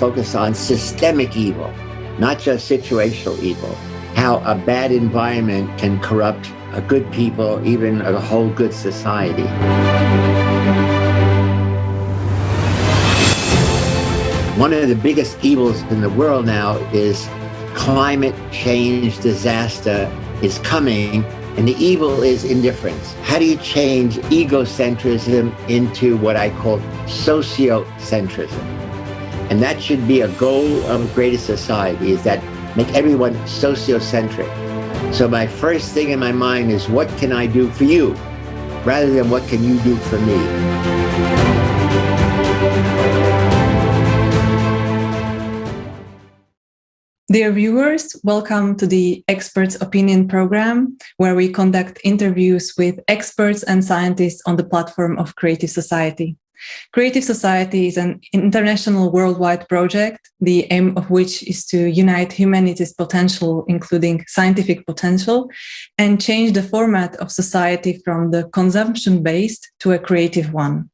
focus on systemic evil, not just situational evil, how a bad environment can corrupt a good people, even a whole good society. One of the biggest evils in the world now is climate change disaster is coming, and the evil is indifference. How do you change egocentrism into what I call sociocentrism? And that should be a goal of greater society, is that make everyone sociocentric. So my first thing in my mind is, what can I do for you? Rather than what can you do for me? Dear viewers, welcome to the Experts Opinion program, where we conduct interviews with experts and scientists on the platform of Creative Society. Creative Society is an international worldwide project, the aim of which is to unite humanity's potential, including scientific potential, and change the format of society from the consumption-based to a creative one.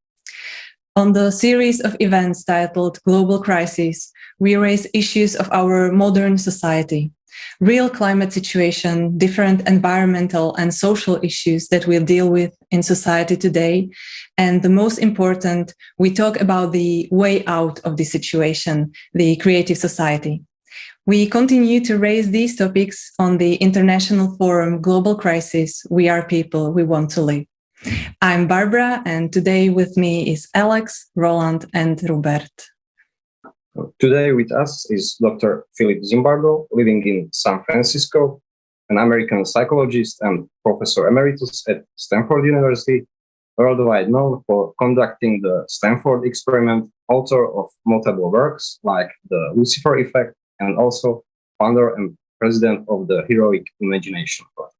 On the series of events titled Global Crisis, we raise issues of our modern society, real climate situation, different environmental and social issues that we deal with in society today. And the most important, we talk about the way out of this situation, the creative society. We continue to raise these topics on the international forum Global Crisis, We Are People, We Want to Live. I'm Barbara, and today with me is Alex, Roland, and Robert. Today with us is Dr. Filip Zimbardo, living in San Francisco, an American psychologist and professor emeritus at Stanford University, worldwide known for conducting the Stanford experiment, author of multiple works like the Lуциферов effect, and also founder and president of the Heroic Imagination Project.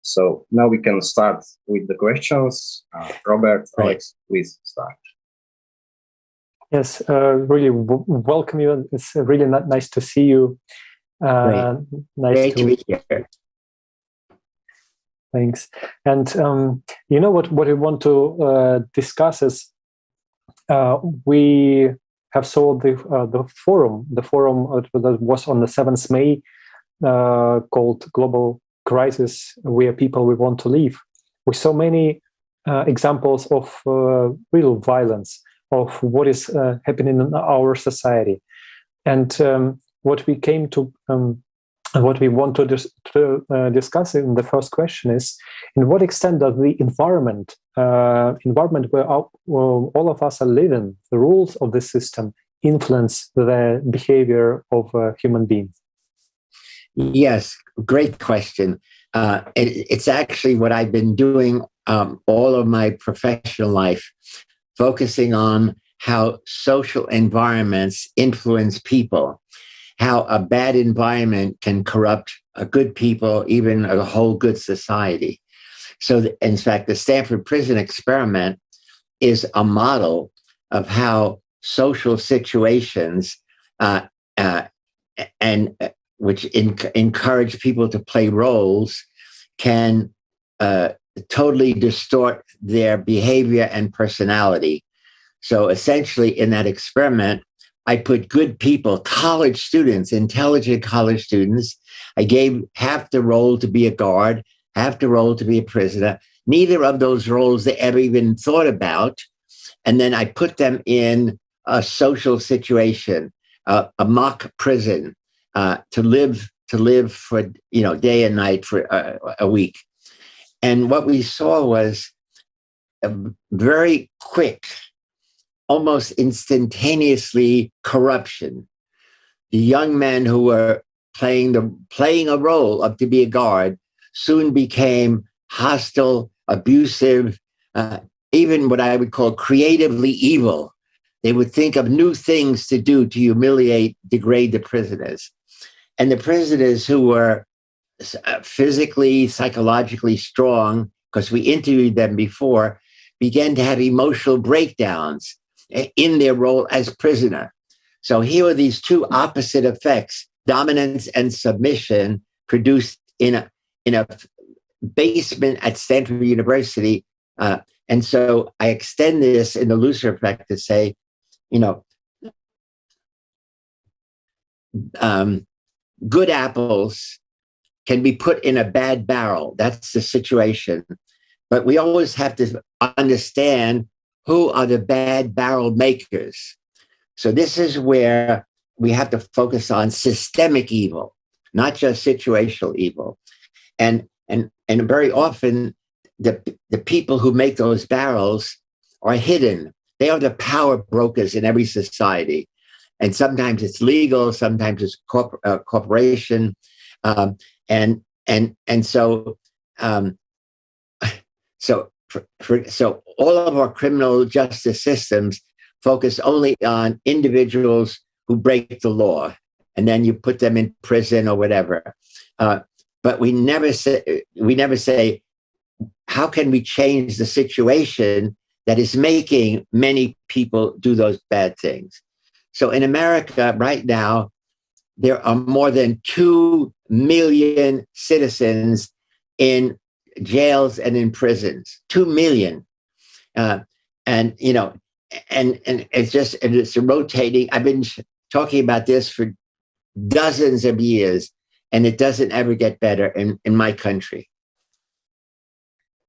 So now we can start with the questions. Robert, Alex, please start. Yes, really welcome you. It's really nice to see you. Nice Nice to be here. Thanks. And you know what we want to discuss is we have saw the forum that was on the 7th May called Global Crisis, Where People We Want to Live. We saw many examples of real violence, of what is happening in our society. And what we came to, what we want to discuss in the first question is, in what extent does the environment where all of us are living, the rules of the system, influence the behavior of human beings? Yes, great question. It's actually what I've been doing all of my professional life, focusing on how social environments influence people, how a bad environment can corrupt a good people, even a whole good society. So, in fact, the Stanford prison experiment is a model of how social situations which encourage people to play roles can totally distort their behavior and personality. So essentially in that experiment, I put good people, college students, intelligent college students. I gave half the role to be a guard, half the role to be a prisoner. Neither of those roles they ever even thought about. And then I put them in a social situation, a mock prison, to live for, day and night for a week. And what we saw was a very quick, almost instantaneously corruption. The young men who were playing a role of to be a guard soon became hostile, abusive, even what I would call creatively evil. They would think of new things to do to humiliate, degrade the prisoners. And the prisoners who were physically, psychologically strong, because we interviewed them before, began to have emotional breakdowns in their role as prisoner. So here are these two opposite effects, dominance and submission, produced in a basement at Stanford University. And so I extend this in the Lúciferov effect to say, good apples can be put in a bad barrel. That's the situation. But we always have to understand who are the bad barrel makers. So this is where we have to focus on systemic evil, not just situational evil. And very often the people who make those barrels are hidden. They are the power brokers in every society. And sometimes it's legal, sometimes it's corporation. So all of our criminal justice systems focus only on individuals who break the law, and then you put them in prison or whatever. But we never say, how can we change the situation that is making many people do those bad things? So in America right now, there are more than 2 million citizens in jails and in prisons. 2 million. And it's rotating. I've been talking about this for dozens of years, and it doesn't ever get better in my country.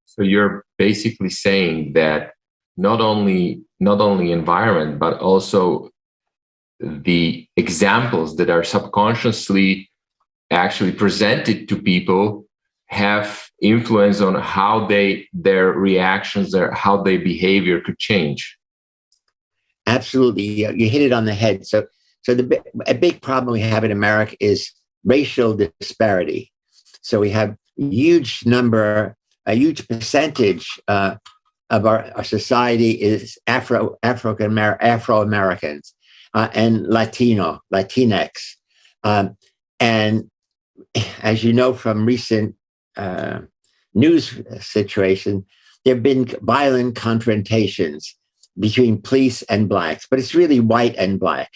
So you're basically saying that not only environment, but also the examples that are subconsciously actually presented to people have influence on how their reactions or how their behavior could change. Absolutely, you hit it on the head. So a big problem we have in America is racial disparity. So we have a huge percentage of our society is Afro-Americans and Latinx. And as you know from recent news situation, there have been violent confrontations between police and blacks, but it's really white and black.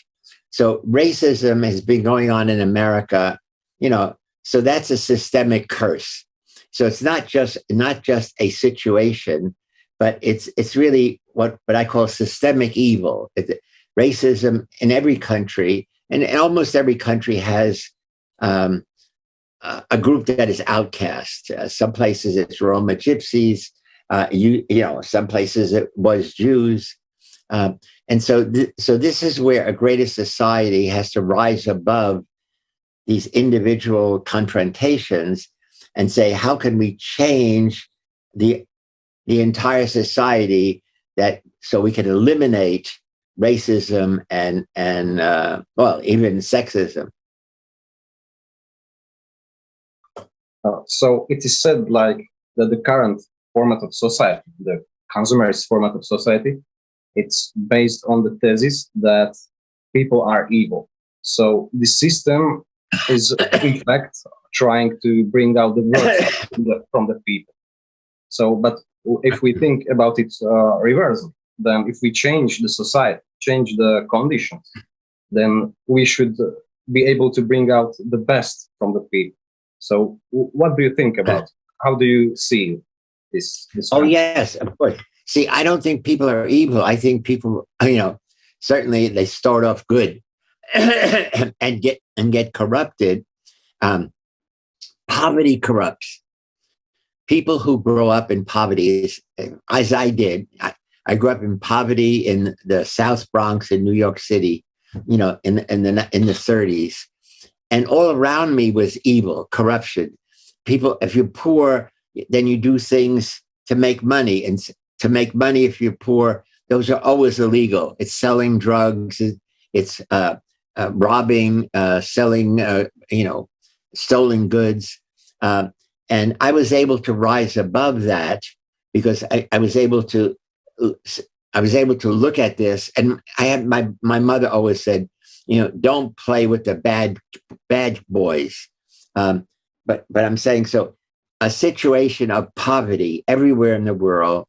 So racism has been going on in America, so that's a systemic curse. So it's not just a situation, but it's really what I call systemic evil. Racism in every country, and almost every country has a group that is outcast. Some places it's Roma Gypsies, some places it was Jews. And so this is where a greater society has to rise above these individual confrontations and say, how can we change the entire society so we can eliminate racism and even sexism. So it is said that the current format of society, the consumerist format of society, it's based on the thesis that people are evil. So the system is in fact trying to bring out the worst from the people. So, but if we think about it reversely, then if we change the society, change the conditions, then we should be able to bring out the best from the people. So what do you think about? How do you see this? Oh, yes, of course. See, I don't think people are evil. I think people, certainly they start off good and get corrupted. Poverty corrupts. People who grow up in poverty, as I did, I grew up in poverty in the South Bronx in New York City, in the 30s. And all around me was evil, corruption. People, if you're poor, then you do things to make money. And to make money, if you're poor, those are always illegal. It's selling drugs, it's robbing, selling, stolen goods. And I was able to rise above that because I was able to look at this. And I had my mother always said, don't play with the bad boys. But I'm saying, so a situation of poverty everywhere in the world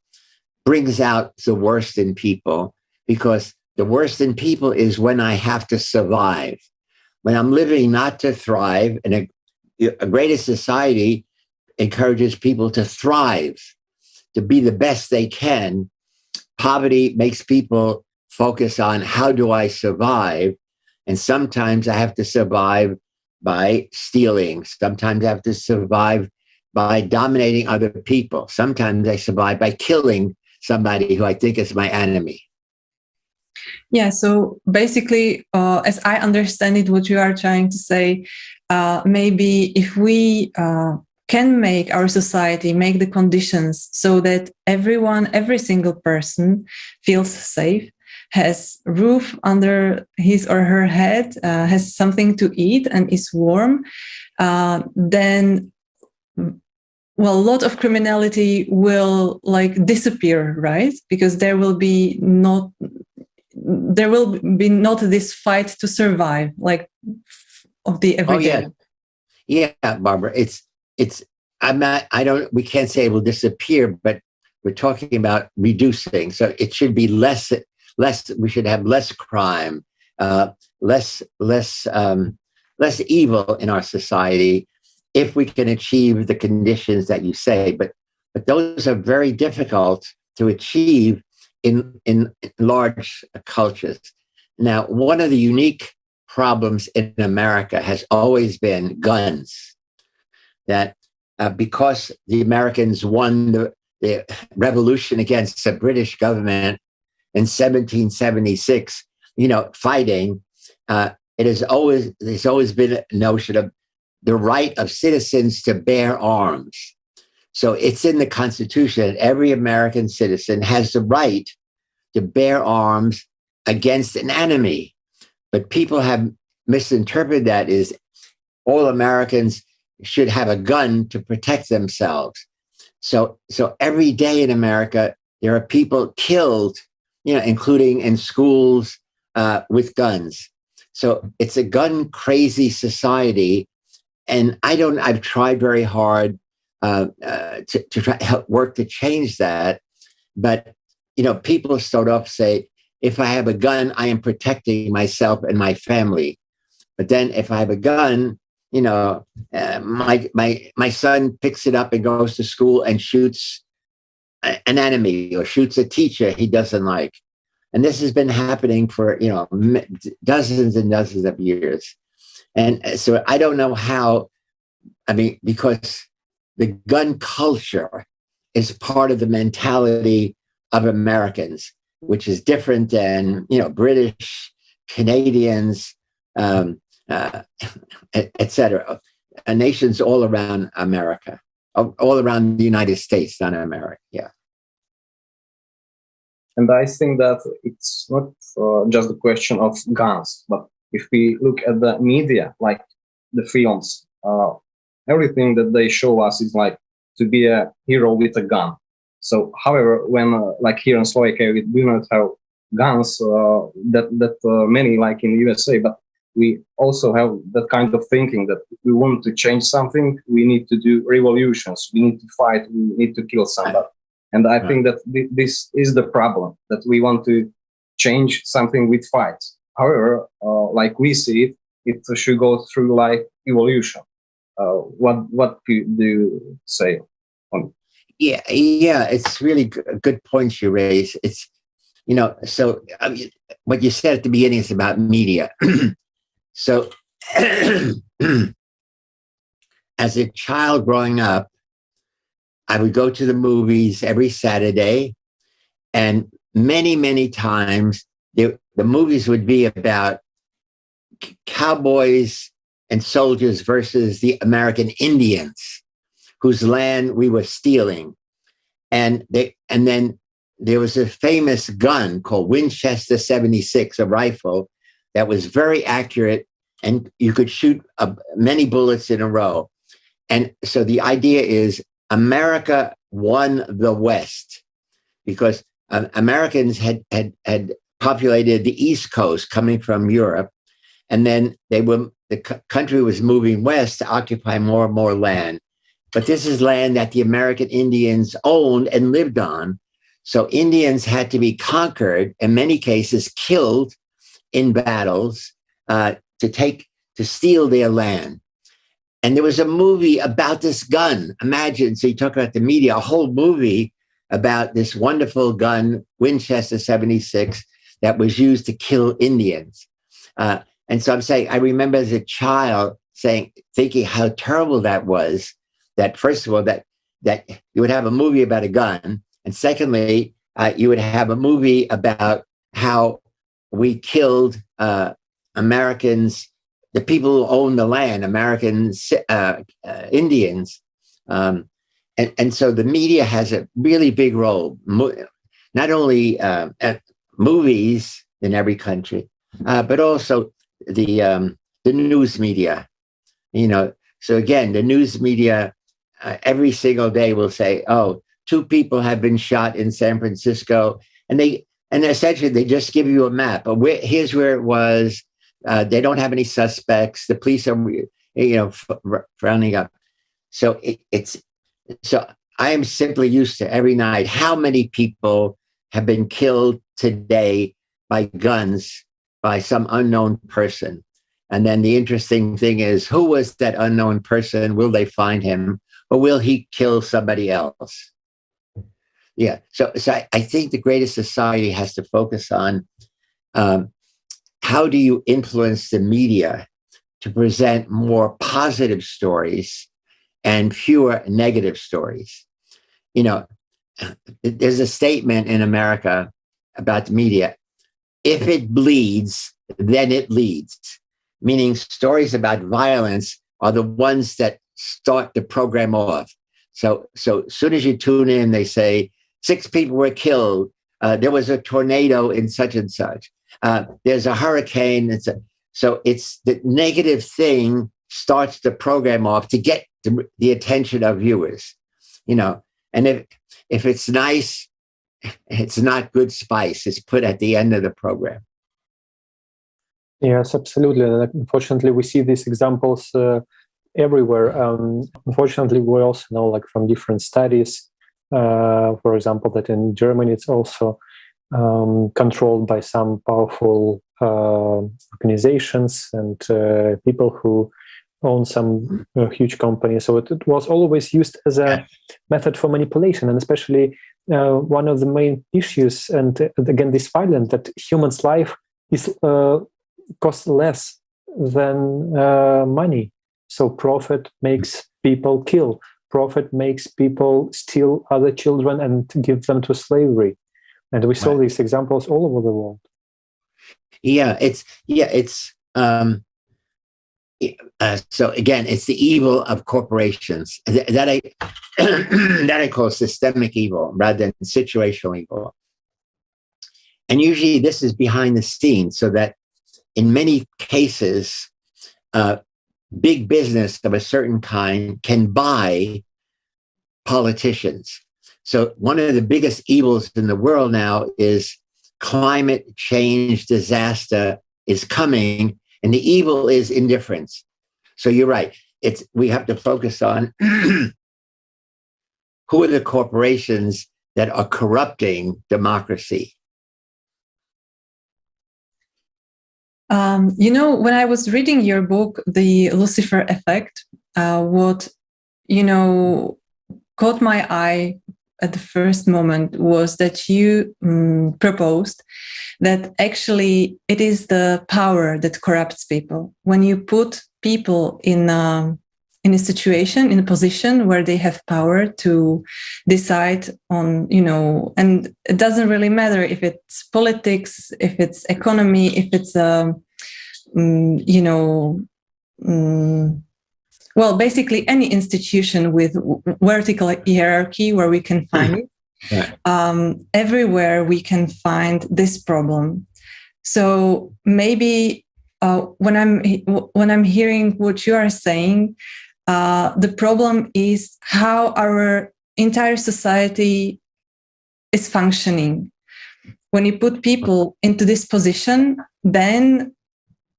brings out the worst in people, because the worst in people is when I have to survive, when I'm living not to thrive. And a greater society encourages people to thrive, to be the best they can. Poverty makes people focus on how do I survive, And sometimes I have to survive by stealing. Sometimes I have to survive by dominating other people. Sometimes I survive by killing somebody who I think is my enemy. Yeah, so basically, as I understand it, what you are trying to say, maybe if we can make our society, make the conditions so that everyone, every single person feels safe, has roof under his or her head, has something to eat and is warm, then, well, a lot of criminality will like disappear, right? Because there will be not this fight to survive, like of the everyday. Oh yeah, Barbara. We can't say it will disappear, but we're talking about reducing. So it should be less. We should have less crime, less evil in our society, if we can achieve the conditions that you say. But those are very difficult to achieve in large cultures. Now, one of the unique problems in America has always been guns. That because the Americans won the revolution against the British government in 1776, fighting, there's always been a notion of the right of citizens to bear arms. So it's in the Constitution that every American citizen has the right to bear arms against an enemy. But people have misinterpreted that as all Americans should have a gun to protect themselves. So every day in America, there are people killed, including in schools with guns. So it's a gun crazy society. And I've tried very hard to try help work to change that. But, people start off say, if I have a gun, I am protecting myself and my family. But then if I have a gun, my son picks it up and goes to school and shoots an enemy or shoots a teacher he doesn't like. And this has been happening for, dozens and dozens of years. And so I don't know how, because the gun culture is part of the mentality of Americans, which is different than, British, Canadians, etc. Nations all around America, all around the United States, not America. Yeah. And I think that it's not just a question of guns, but if we look at the media, like the films, everything that they show us is like to be a hero with a gun. So, however, when like here in Slovakia, we do not have guns that many like in the USA, but we also have that kind of thinking that if we want to change something, we need to do revolutions, we need to fight, we need to kill somebody. And I think that this is the problem, that we want to change something with fights. However, like we see it should go through like evolution. What do you say on? Yeah, it's really a good point you raise. It's, so what you said at the beginning is about media. So as a child growing up, I would go to the movies every Saturday, and many, many times the movies would be about cowboys and soldiers versus the American Indians, whose land we were stealing. And then there was a famous gun called Winchester 76, a rifle that was very accurate, and you could shoot many bullets in a row. And so the idea is America won the West because Americans had populated the East Coast coming from Europe, and then the country was moving west to occupy more and more land. But this is land that the American Indians owned and lived on. So Indians had to be conquered, in many cases killed in battles, to steal their land. And there was a movie about this gun. Imagine, so you talk about the media, a whole movie about this wonderful gun, Winchester 76, that was used to kill Indians. And so I'm saying, I remember as a child thinking how terrible that was, that first of all, that you would have a movie about a gun. And secondly, you would have a movie about how we killed Americans, the people who own the land, Americans, Indians. And so the media has a really big role, not only movies in every country, but also the news media. So again, the news media every single day will say, "Oh, 2 people have been shot in San Francisco," and essentially they just give you a map. But here's where it was. They don't have any suspects. The police are, frowning up. So so I am simply used to every night how many people have been killed today by guns by some unknown person. And then the interesting thing is, who was that unknown person? Will they find him, or will he kill somebody else? Yeah. So I think the greatest society has to focus on how do you influence the media to present more positive stories and fewer negative stories. There's a statement in America about the media: if it bleeds, then it leads. Meaning stories about violence are the ones that start the program off. So as soon as you tune in, they say 6 people were killed. There was a tornado in such and such. There's a hurricane. So it's the negative thing starts the program off to get the attention of viewers. And if it's nice, it's not good spice. It's put at the end of the program. Yes, absolutely. Unfortunately, we see these examples everywhere. Unfortunately, we also know, from different studies, for example, that in Germany it's also controlled by some powerful organizations and people who own some huge companies. So it was always used as a method for manipulation, and especially one of the main issues, and again, this violence, that human's life is costs less than money. So profit makes people kill. Profit makes people steal other children and give them to slavery. And we saw these examples all over the world. So again, it's the evil of corporations that I call systemic evil rather than situational evil. And usually this is behind the scenes, so that in many cases, big business of a certain kind can buy politicians. So one of the biggest evils in the world now is climate change disaster is coming, and the evil is indifference. So you're right. We have to focus on who are the corporations that are corrupting democracy. When I was reading your book, The Lucifer Effect, what caught my eye at the first moment was that you proposed that actually it is the power that corrupts people. When you put people in a situation, in a position where they have power to decide on, and it doesn't really matter if it's politics, if it's economy, if it's basically any institution with vertical hierarchy where we can find it. Everywhere we can find this problem. So maybe when I'm hearing what you are saying, the problem is how our entire society is functioning. When you put people into this position, then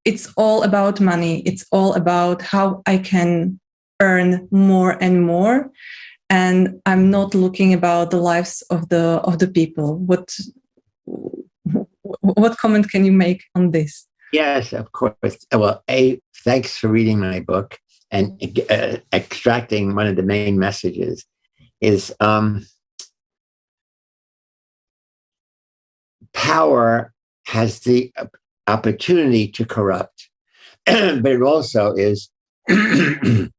it's all about money. It's all about how I can earn more and more, and I'm not looking about the lives of the people. What comment can you make on this? Yes, of course. Well, thanks for reading my book and extracting one of the main messages is power has the opportunity to corrupt. but it also is, if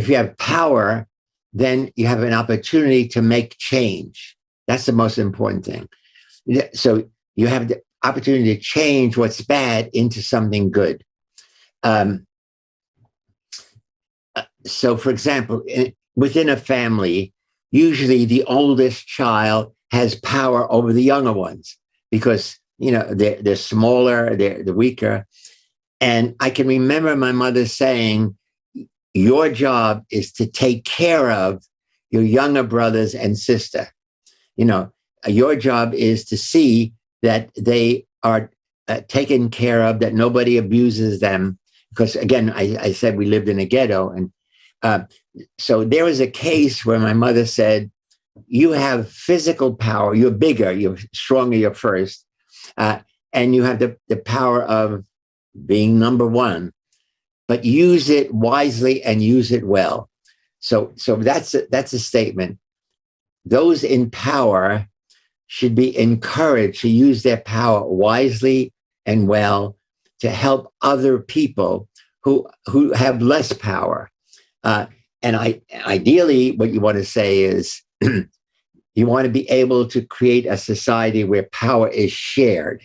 you have power, then you have an opportunity to make change. That's the most important thing. So you have the opportunity to change what's bad into something good. So, for example, within a family, usually the oldest child has power over the younger ones because, you know, they're smaller, they're weaker. And I can remember my mother saying, your job is to take care of your younger brothers and sister. You know, your job is to see that they are taken care of, that nobody abuses them. Because again, I said we lived in a ghetto. And so there was a case where my mother said, you have physical power, you're bigger, you're stronger, you're first. And you have the power of being number one, but use it wisely and use it well. So that's a statement. Those in power should be encouraged to use their power wisely and well to help other people who have less power. And ideally, what you want to say is you want to be able to create a society where power is shared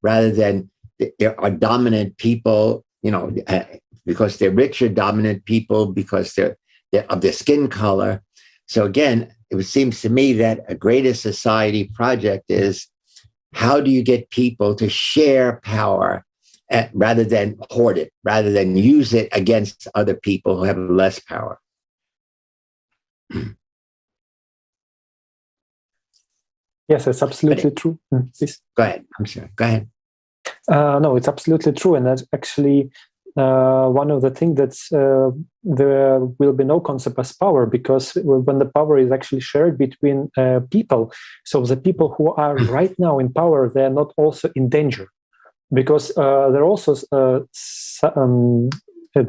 rather than there are dominant people, you know, because they're richer, dominant people because they're of their skin color. So again, it seems to me that a greater society project is how do you get people to share power rather than hoard it, rather than use it against other people who have less power. Yes, it's absolutely true. Please. Go ahead. I'm sorry. Go ahead. No, it's absolutely true. And that's actually one of the things that's there will be no concept as power, because when the power is actually shared between people, so the people who are right now in power, they're not also in danger, because they're also the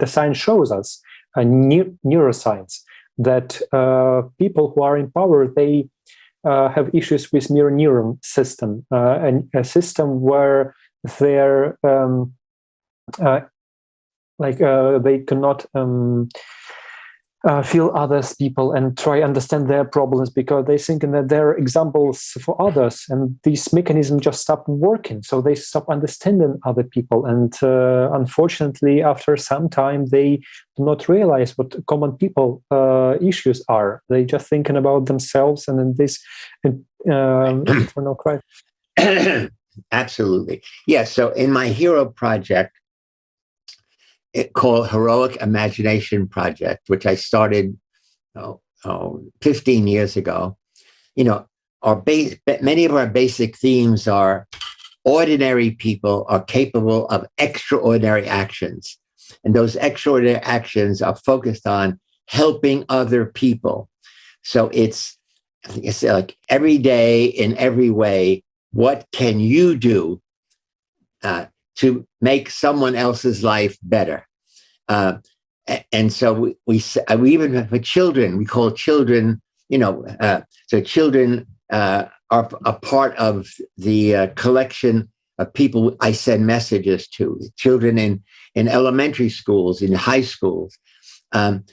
science shows us, neuroscience, that people who are in power, they have issues with mirror neuron system, and a system where they're they cannot feel others people and try understand their problems, because they think that they're examples for others, and these mechanisms just stop working, so they stop understanding other people. And unfortunately, after some time, they do not realize what common people issues are. They just thinking about themselves, and then this internal crisis. Absolutely. Yeah. So in my hero project, called Heroic Imagination Project, which I started 15 years ago, you know, many of our basic themes are ordinary people are capable of extraordinary actions. And those extraordinary actions are focused on helping other people. So it's like every day in every way, what can you do to make someone else's life better? And so we even for children, we call children, you know, so children are a part of the collection of people I send messages to, children in elementary schools, in high schools. And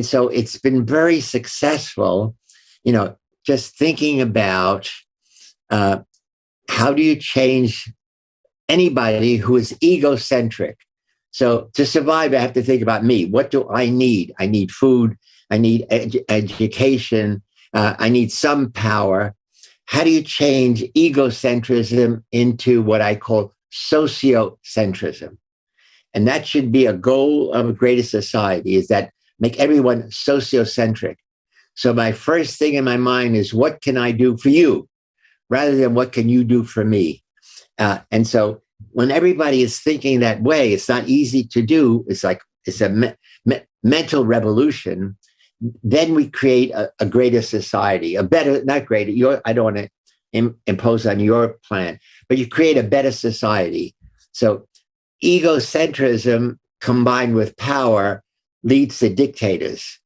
so it's been very successful, you know, just thinking about how do you change anybody who is egocentric. So to survive, I have to think about me. What do I need? I need food. I need education. I need some power. How do you change egocentrism into what I call sociocentrism? And that should be a goal of a greater society, is that make everyone sociocentric. So my first thing in my mind is, what can I do for you? Rather than what can you do for me? And so when everybody is thinking that way, it's not easy to do. It's like, it's a mental revolution. Then we create a greater society, a better, not greater, I don't want to impose on your plan, but you create a better society. So egocentrism combined with power leads to dictators,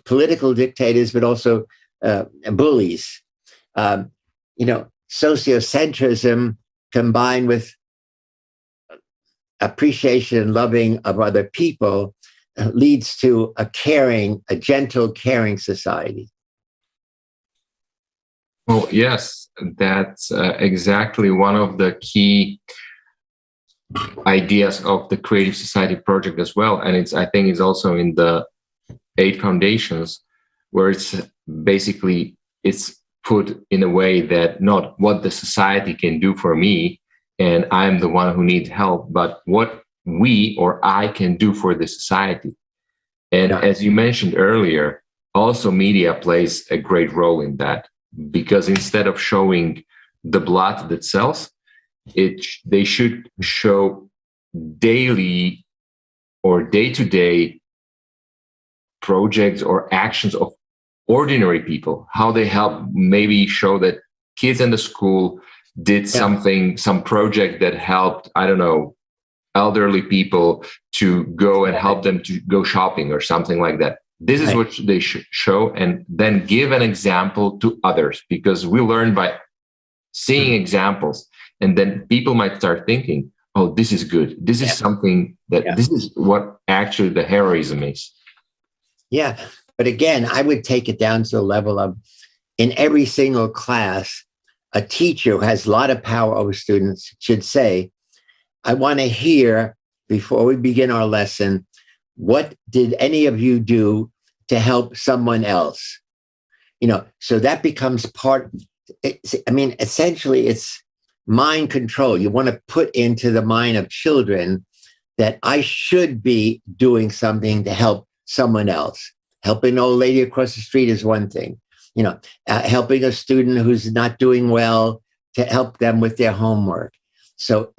political dictators, but also bullies. You know, sociocentrism combined with appreciation and loving of other people leads to a gentle, caring society. Well, yes, that's exactly one of the key ideas of the Creative Society project as well. And I think it's also in the 8 foundations, where it's basically, it's put in a way that not what the society can do for me and I'm the one who needs help, but what we or I can do for the society. And as you mentioned earlier, also media plays a great role in that, because instead of showing the blood that sells, they should show daily or day-to-day projects or actions of ordinary people, how they help, maybe show that kids in the school did something, some project that helped, I don't know, elderly people to go and help them to go shopping or something like that. This is what they should show, and then give an example to others, because we learn by seeing examples, and then people might start thinking, oh, this is good. This is something that this is what actually the heroism is. Yeah. But again, I would take it down to the level of, in every single class, a teacher who has a lot of power over students should say, I want to hear, before we begin our lesson, what did any of you do to help someone else? So that becomes part, essentially it's mind control. You want to put into the mind of children that I should be doing something to help someone else. Helping an old lady across the street is one thing. Helping a student who's not doing well, to help them with their homework. So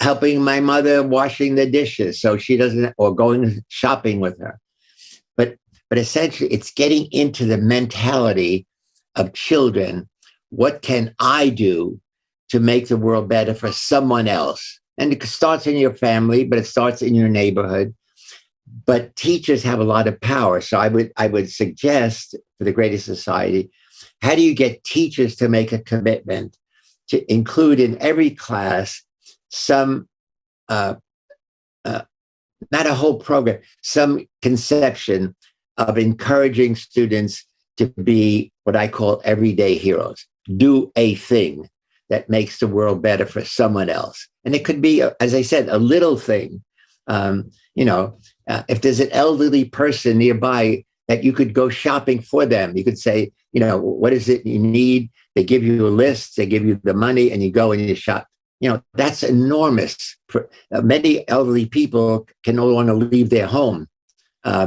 helping my mother washing the dishes so she doesn't, or going shopping with her. But essentially it's getting into the mentality of children. What can I do to make the world better for someone else? And it starts in your family, but it starts in your neighborhood. But teachers have a lot of power. So I would suggest for the Creative Society, how do you get teachers to make a commitment to include in every class some, not a whole program, some conception of encouraging students to be what I call everyday heroes. Do a thing that makes the world better for someone else. And it could be, as I said, a little thing. If there's an elderly person nearby that you could go shopping for them, you could say, what is it you need? They give you a list, they give you the money, and you go and you shop. That's enormous. Many elderly people can no longer leave their home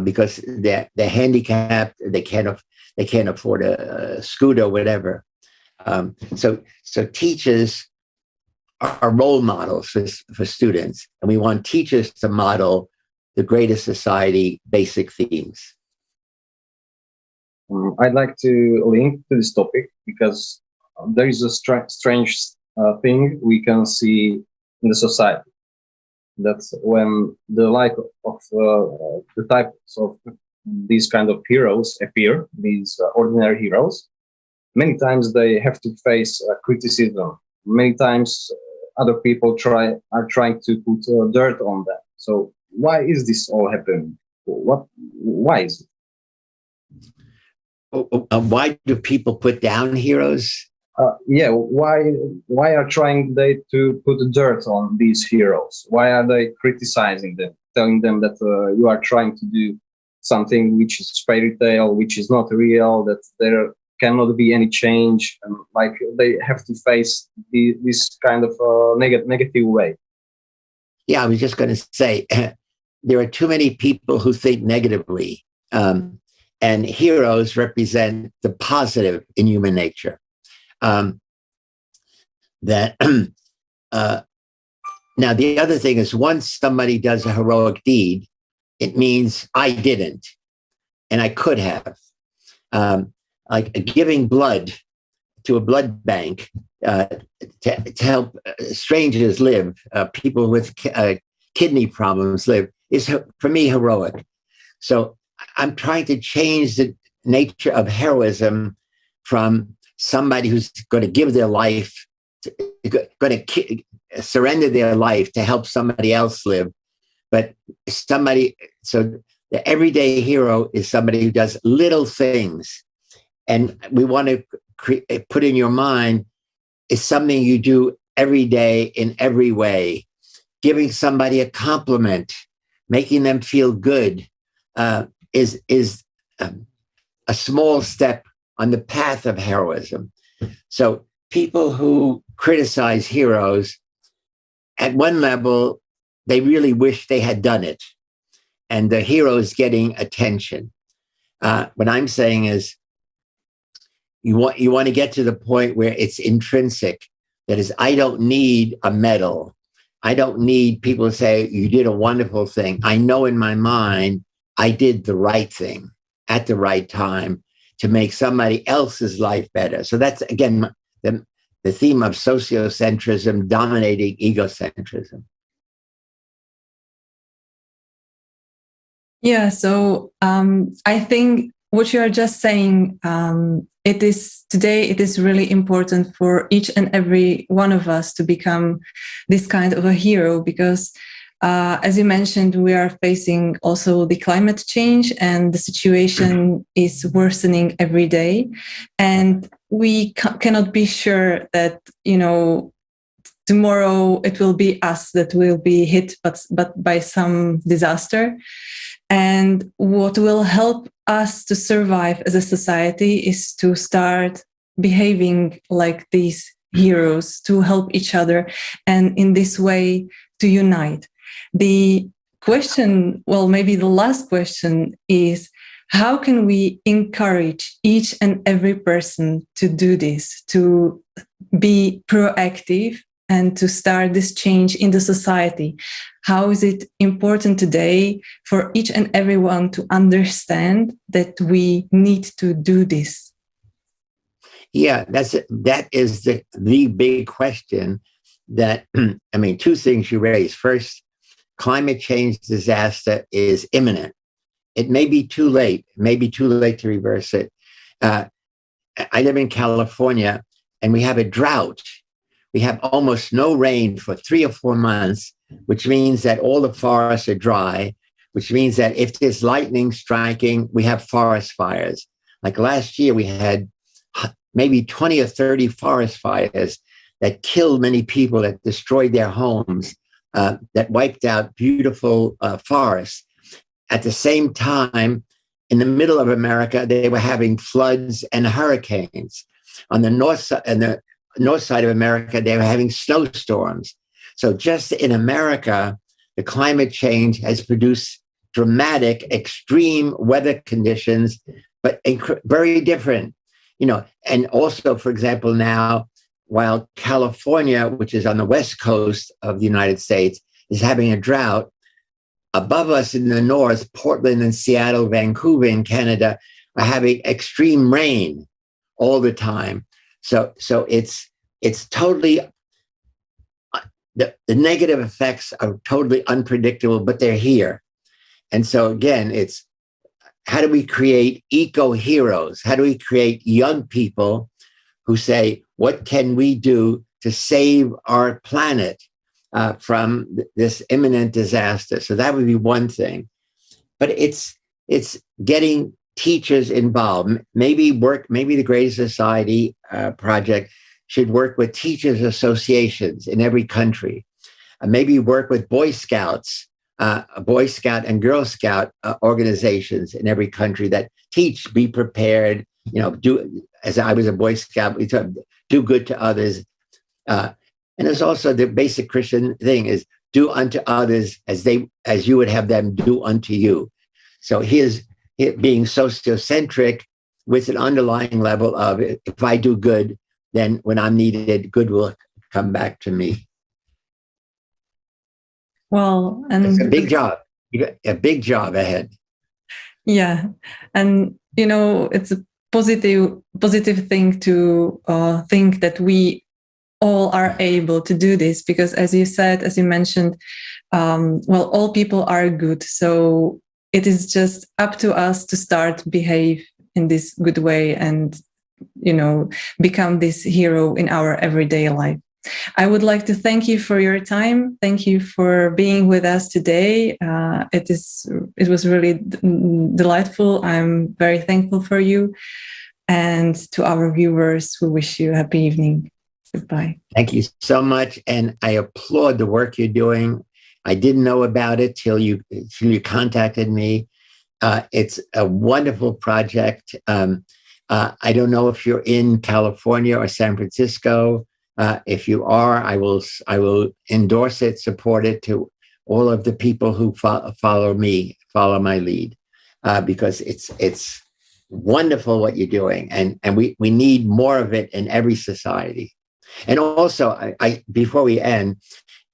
because they're handicapped. They can't afford a scooter or whatever. So teachers are role models for students, and we want teachers to model the Greatest Society basic themes. I'd like to link to this topic because there is a strange thing we can see in the society. That's when the the types of these kind of heroes appear, these ordinary heroes. Many times they have to face criticism. Many times other people are trying to put dirt on them. So why is this all happening? Why is it? Why do people put down heroes? Why are trying they to put dirt on these heroes? Why are they criticizing them, telling them that you are trying to do something which is fairy tale, which is not real, that there cannot be any change, and like they have to face this kind of negative way? Yeah, I was just going to say, there are too many people who think negatively, and heroes represent the positive in human nature. Now, the other thing is, once somebody does a heroic deed, it means I didn't, and I could have. Like giving blood to a blood bank to help strangers live, people with kidney problems live, is, for me, heroic. So I'm trying to change the nature of heroism from somebody who's going to give their life, going to surrender their life to help somebody else live. But so the everyday hero is somebody who does little things. And we want to put in your mind, is something you do every day in every way. Giving somebody a compliment, making them feel good, is a small step on the path of heroism. So people who criticize heroes, at one level, they really wish they had done it, and the hero is getting attention. What I'm saying is, you want to get to the point where it's intrinsic. That is, I don't need a medal. I don't need people to say, you did a wonderful thing. I know in my mind, I did the right thing at the right time to make somebody else's life better. So that's, again, the theme of sociocentrism dominating egocentrism. Yeah, so I think what you are just saying, it is really important for each and every one of us to become this kind of a hero, because as you mentioned, we are facing also the climate change, and the situation is worsening every day. And we cannot be sure that, tomorrow it will be us that will be hit but by some disaster. And what will help us to survive as a society is to start behaving like these heroes, to help each other, and in this way to unite. The question, well, maybe the last question is, how can we encourage each and every person to do this, to be proactive and to start this change in the society? How is it important today for each and everyone to understand that we need to do this? Yeah, that is the big question. That, two things you raised. First, climate change disaster is imminent. It may be too late. It may be too late to reverse it. I live in California, and we have a drought. We have almost no rain for 3 or 4 months, which means that all the forests are dry, which means that if there's lightning striking, we have forest fires. Like last year, we had maybe 20 or 30 forest fires that killed many people, that destroyed their homes, that wiped out beautiful forests. At the same time, in the middle of America, they were having floods and hurricanes. On the north side of America, they were having snowstorms. So just in America, the climate change has produced dramatic, extreme weather conditions, but very different. And also, for example, now, while California, which is on the west coast of the United States, is having a drought, above us in the north, Portland and Seattle, Vancouver in Canada, are having extreme rain all the time. So it's totally, the negative effects are totally unpredictable, but they're here. And so again, it's, how do we create eco-heroes? How do we create young people who say, what can we do to save our planet from this imminent disaster? So that would be one thing. But it's getting teachers involved. Maybe the Great Society project should work with teachers associations in every country. Maybe work with Boy Scouts, Boy Scout and Girl Scout organizations in every country that teach, be prepared, do, as I was a Boy Scout, we talk, do good to others. And there's also the basic Christian thing is do unto others as you would have them do unto you. So here's being sociocentric with an underlying level of, if I do good, then when I'm needed, good will come back to me. Well, and it's a big job. You got a big job ahead. Yeah, and it's a positive thing to think that we all are able to do this, because as you mentioned, all people are good. So it is just up to us to start behave in this good way and, become this hero in our everyday life. I would like to thank you for your time. Thank you for being with us today. It was really delightful. I'm very thankful for you. And to our viewers, we wish you a happy evening. Goodbye. Thank you so much. And I applaud the work you're doing. I didn't know about it till you contacted me. It's a wonderful project. I don't know if you're in California or San Francisco. If you are, I will endorse it, support it to all of the people who follow my lead, because it's wonderful what you're doing, and we need more of it in every society. And also, before we end,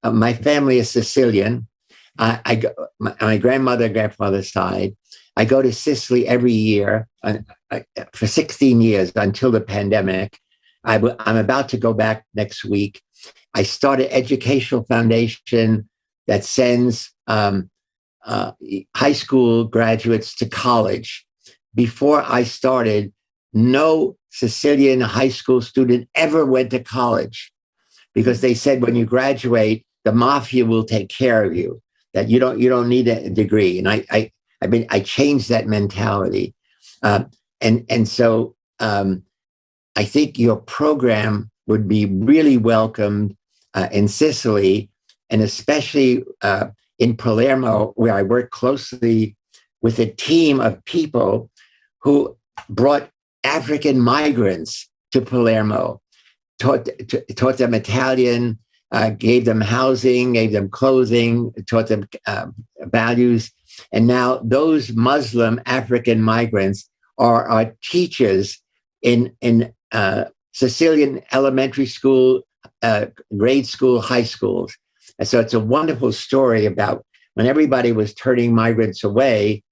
my family is Sicilian. My grandfather's side. I go to Sicily every year for 16 years until the pandemic. I'm about to go back next week. I started an educational foundation that sends high school graduates to college. Before I started, no Sicilian high school student ever went to college, because they said when you graduate, the mafia will take care of you, that you don't need a degree. And I changed that mentality. So I think your program would be really welcomed in Sicily, and especially in Palermo, where I work closely with a team of people who brought African migrants to Palermo, taught them Italian, gave them housing, gave them clothing, taught them values. And now those Muslim African migrants are our teachers in Sicilian elementary school, grade school, high schools. And so it's a wonderful story about when everybody was turning migrants away,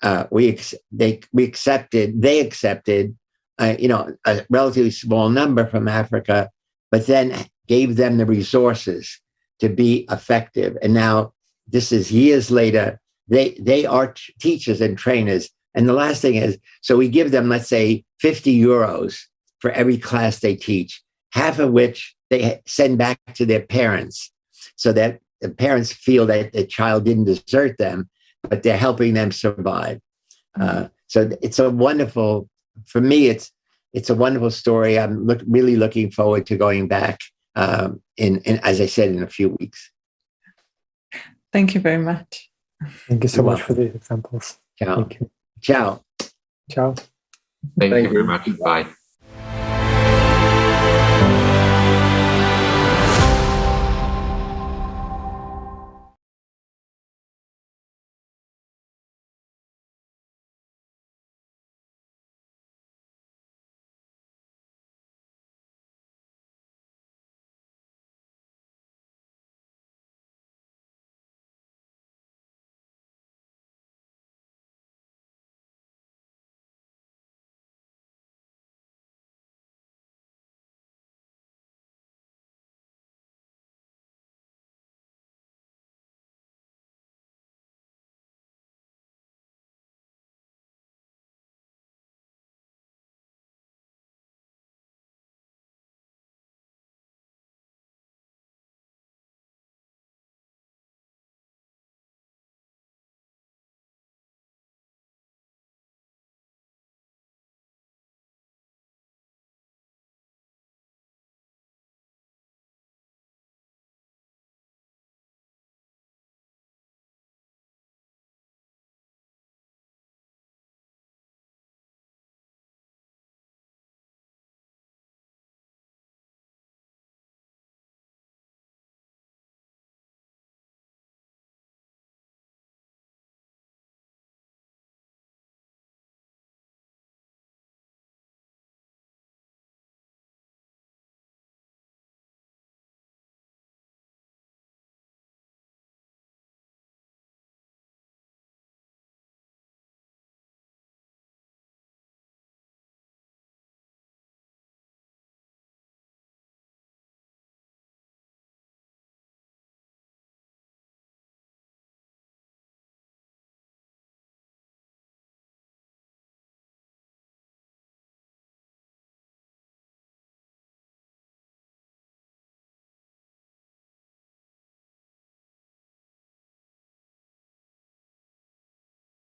they accepted a relatively small number from Africa, but then gave them the resources to be effective. And now this is years later, they are teachers and trainers. And the last thing is, so we give them, let's say, 50 euros for every class they teach, half of which they send back to their parents, so that the parents feel that the child didn't desert them, but they're helping them survive. So it's a wonderful, for me, it's a wonderful story. I'm really looking forward to going back in, as I said, in a few weeks. Thank you very much. Thank you so much for these examples. Ciao. Thank you. Ciao. Ciao. Thank you very much. Bye.